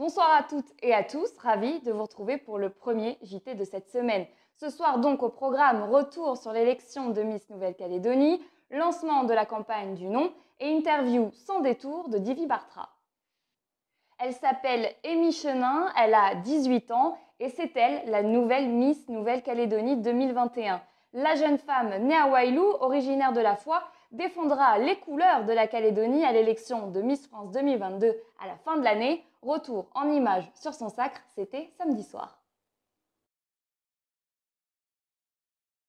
Bonsoir à toutes et à tous, ravi de vous retrouver pour le premier JT de cette semaine. Ce soir donc au programme, retour sur l'élection de Miss Nouvelle-Calédonie, lancement de la campagne du non et interview sans détour de Divi Bartra. Elle s'appelle Amy Chenin, elle a 18 ans et c'est elle la nouvelle Miss Nouvelle-Calédonie 2021. La jeune femme née à Wailou, originaire de la Foi, défendra les couleurs de la Calédonie à l'élection de Miss France 2022 à la fin de l'année. Retour en images sur son sacre, c'était samedi soir.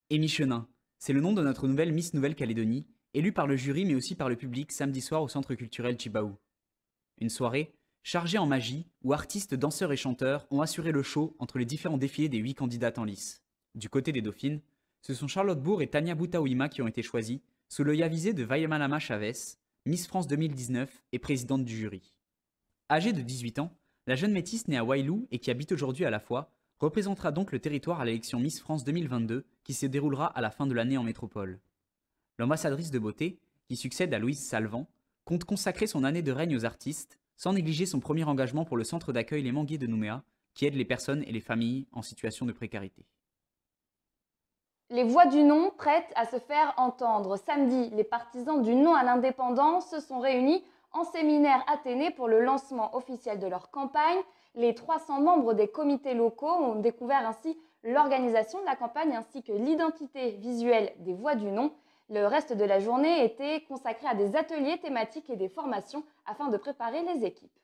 Amy Chenin, c'est le nom de notre nouvelle Miss Nouvelle-Calédonie, élue par le jury mais aussi par le public samedi soir au Centre culturel Chibaou. Une soirée chargée en magie où artistes, danseurs et chanteurs ont assuré le show entre les différents défilés des 8 candidates en lice. Du côté des dauphines, ce sont Charlotte Bourg et Tania Boutaouima qui ont été choisies, sous l'œil avisé de Vayamalama Chavez, Miss France 2019 et présidente du jury. Âgée de 18 ans, la jeune métisse née à Wailou et qui habite aujourd'hui à la Foi représentera donc le territoire à l'élection Miss France 2022 qui se déroulera à la fin de l'année en métropole. L'ambassadrice de beauté, qui succède à Louise Salvan, compte consacrer son année de règne aux artistes, sans négliger son premier engagement pour le centre d'accueil Les Manguiers de Nouméa, qui aide les personnes et les familles en situation de précarité. Les voix du non prêtes à se faire entendre. Samedi, les partisans du non à l'indépendance se sont réunis en séminaire Athénée pour le lancement officiel de leur campagne. Les 300 membres des comités locaux ont découvert ainsi l'organisation de la campagne ainsi que l'identité visuelle des voix du non. Le reste de la journée était consacré à des ateliers thématiques et des formations afin de préparer les équipes.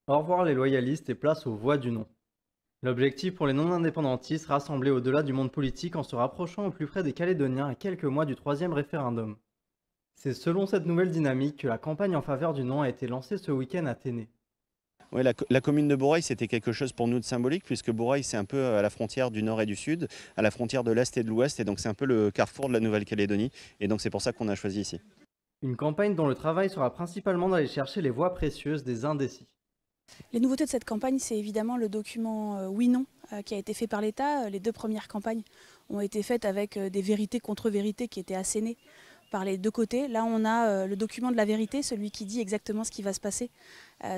Au revoir les loyalistes et place aux voix du non. L'objectif pour les non-indépendantistes, rassembler au-delà du monde politique en se rapprochant au plus près des Calédoniens à quelques mois du 3e référendum. C'est selon cette nouvelle dynamique que la campagne en faveur du non a été lancée ce week-end à Athénée. Oui, la commune de Bourail, c'était quelque chose pour nous de symbolique, puisque Bourail, c'est un peu à la frontière du nord et du sud, à la frontière de l'est et de l'ouest, et donc c'est un peu le carrefour de la Nouvelle-Calédonie, et donc c'est pour ça qu'on a choisi ici. Une campagne dont le travail sera principalement d'aller chercher les voix précieuses des indécis. Les nouveautés de cette campagne, c'est évidemment le document Oui-Non qui a été fait par l'État. Les 2 premières campagnes ont été faites avec des vérités contre vérités qui étaient assénées par les 2 côtés. Là, on a le document de la vérité, celui qui dit exactement ce qui va se passer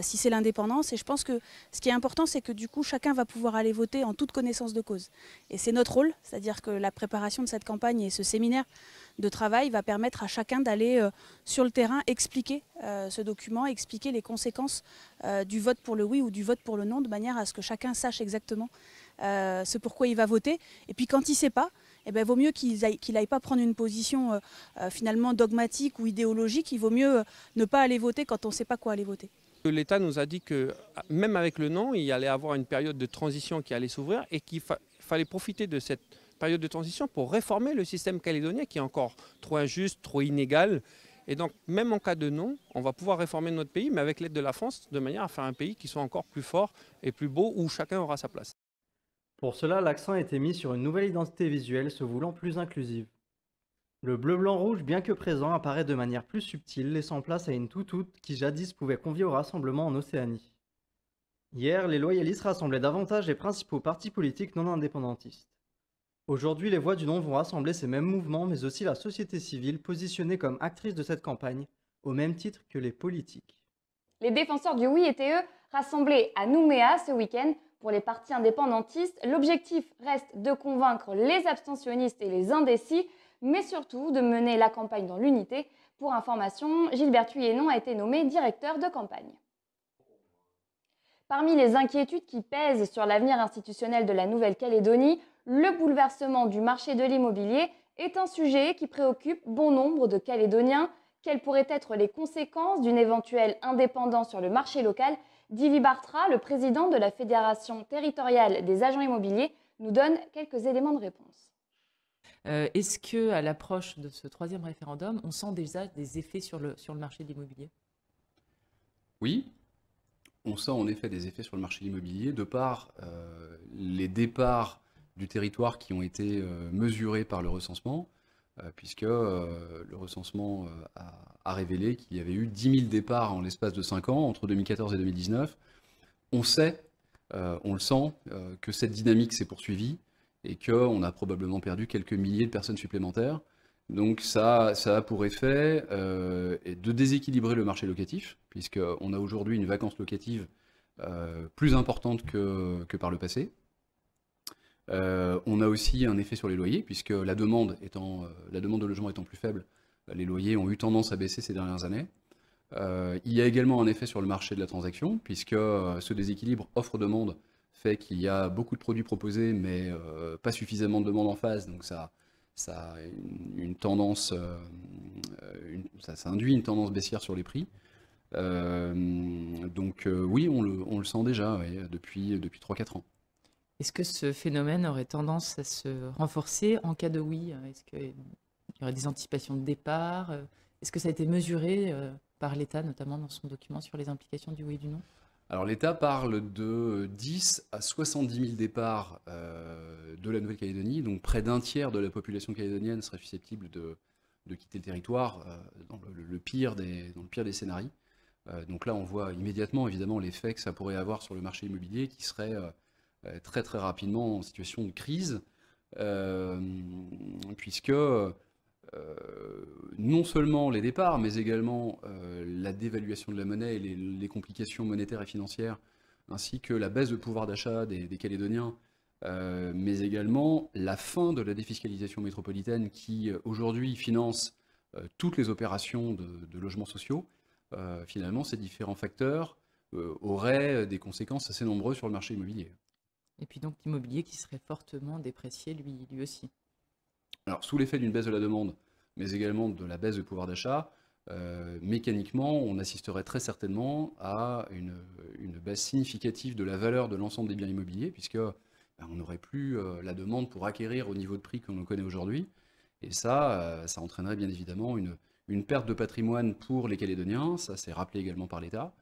si c'est l'indépendance. Et je pense que ce qui est important, c'est que du coup, chacun va pouvoir aller voter en toute connaissance de cause. Et c'est notre rôle, c'est-à-dire que la préparation de cette campagne et ce séminaire de travail va permettre à chacun d'aller sur le terrain expliquer ce document, expliquer les conséquences du vote pour le oui ou du vote pour le non, de manière à ce que chacun sache exactement ce pourquoi il va voter. Et puis quand il ne sait pas, eh bien, vaut mieux qu'il n'aille pas prendre une position finalement dogmatique ou idéologique. Il vaut mieux ne pas aller voter quand on ne sait pas quoi aller voter. L'État nous a dit que même avec le non, il y allait avoir une période de transition qui allait s'ouvrir et qu'il fallait profiter de cette période de transition pour réformer le système calédonien qui est encore trop injuste, trop inégal. Et donc même en cas de non, on va pouvoir réformer notre pays, mais avec l'aide de la France, de manière à faire un pays qui soit encore plus fort et plus beau, où chacun aura sa place. Pour cela, l'accent a été mis sur une nouvelle identité visuelle se voulant plus inclusive. Le bleu-blanc-rouge, bien que présent, apparaît de manière plus subtile, laissant place à une toutoute qui jadis pouvait convier au rassemblement en Océanie. Hier, les loyalistes rassemblaient davantage les principaux partis politiques non indépendantistes. Aujourd'hui, les voix du non vont rassembler ces mêmes mouvements, mais aussi la société civile positionnée comme actrice de cette campagne, au même titre que les politiques. Les défenseurs du oui étaient eux rassemblés à Nouméa ce week-end. Pour les partis indépendantistes, l'objectif reste de convaincre les abstentionnistes et les indécis, mais surtout de mener la campagne dans l'unité. Pour information, Gilbert Thuyennon a été nommé directeur de campagne. Parmi les inquiétudes qui pèsent sur l'avenir institutionnel de la Nouvelle-Calédonie, le bouleversement du marché de l'immobilier est un sujet qui préoccupe bon nombre de Calédoniens. Quelles pourraient être les conséquences d'une éventuelle indépendance sur le marché local? Divi Bartra, le président de la Fédération territoriale des agents immobiliers, nous donne quelques éléments de réponse. Est-ce qu'à l'approche de ce 3e référendum, on sent déjà des effets sur le marché de l'immobilier? Oui, on sent en effet des effets sur le marché de l'immobilier de par les départs du territoire qui ont été mesurés par le recensement, puisque le recensement a révélé qu'il y avait eu 10 000 départs en l'espace de 5 ans, entre 2014 et 2019. On sait, on le sent, que cette dynamique s'est poursuivie et qu'on a probablement perdu quelques milliers de personnes supplémentaires. Donc ça a pour effet de déséquilibrer le marché locatif, puisqu'on a aujourd'hui une vacance locative plus importante que par le passé. On a aussi un effet sur les loyers, puisque la demande de logement étant plus faible, les loyers ont eu tendance à baisser ces dernières années. Il y a également un effet sur le marché de la transaction, puisque ce déséquilibre offre-demande fait qu'il y a beaucoup de produits proposés, mais pas suffisamment de demande en face, donc ça a une tendance, ça induit une tendance baissière sur les prix. Oui, on le sent déjà depuis 3-4 ans. Est-ce que ce phénomène aurait tendance à se renforcer en cas de oui? Est-ce qu'il y aurait des anticipations de départ? Est-ce que ça a été mesuré par l'État, notamment dans son document sur les implications du oui et du non? Alors l'État parle de 10 à 70 000 départs de la Nouvelle-Calédonie, donc près d'un tiers de la population calédonienne serait susceptible de quitter le territoire dans le pire des scénarios. Donc là, on voit immédiatement, évidemment, l'effet que ça pourrait avoir sur le marché immobilier qui serait très très rapidement en situation de crise, puisque non seulement les départs, mais également la dévaluation de la monnaie et les complications monétaires et financières, ainsi que la baisse de pouvoir d'achat des Calédoniens, mais également la fin de la défiscalisation métropolitaine qui aujourd'hui finance toutes les opérations de logements sociaux. Finalement, ces différents facteurs auraient des conséquences assez nombreuses sur le marché immobilier. Et puis donc l'immobilier qui serait fortement déprécié lui aussi. Alors, sous l'effet d'une baisse de la demande, mais également de la baisse de pouvoir d'achat, mécaniquement, on assisterait très certainement à une baisse significative de la valeur de l'ensemble des biens immobiliers, puisque on n'aurait plus la demande pour acquérir au niveau de prix qu'on connaît aujourd'hui. Et ça entraînerait bien évidemment une perte de patrimoine pour les Calédoniens, ça c'est rappelé également par l'État.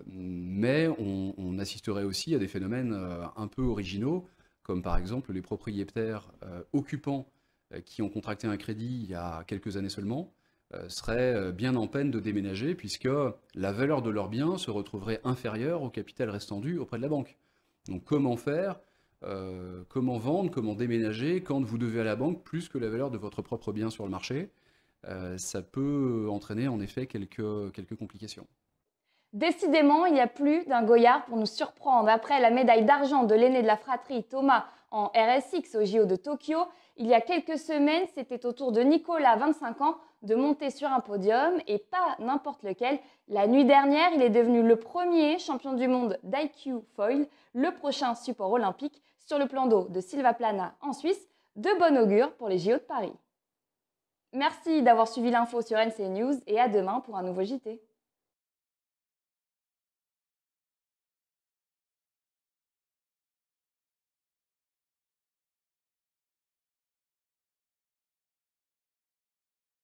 Mais on assisterait aussi à des phénomènes un peu originaux, comme par exemple les propriétaires occupants qui ont contracté un crédit il y a quelques années seulement, seraient bien en peine de déménager, puisque la valeur de leurs biens se retrouverait inférieure au capital restant dû auprès de la banque. Donc comment faire, comment vendre, comment déménager quand vous devez à la banque plus que la valeur de votre propre bien sur le marché? Ça peut entraîner en effet quelques complications. Décidément, il y a plus d'un Goyard pour nous surprendre. Après la médaille d'argent de l'aîné de la fratrie, Thomas, en RSX au JO de Tokyo, il y a quelques semaines, c'était au tour de Nicolas, 25 ans, de monter sur un podium, et pas n'importe lequel. La nuit dernière, il est devenu le premier champion du monde d'IQ Foil, le prochain support olympique sur le plan d'eau de Silvaplana en Suisse, de bon augure pour les JO de Paris. Merci d'avoir suivi l'info sur NC News et à demain pour un nouveau JT.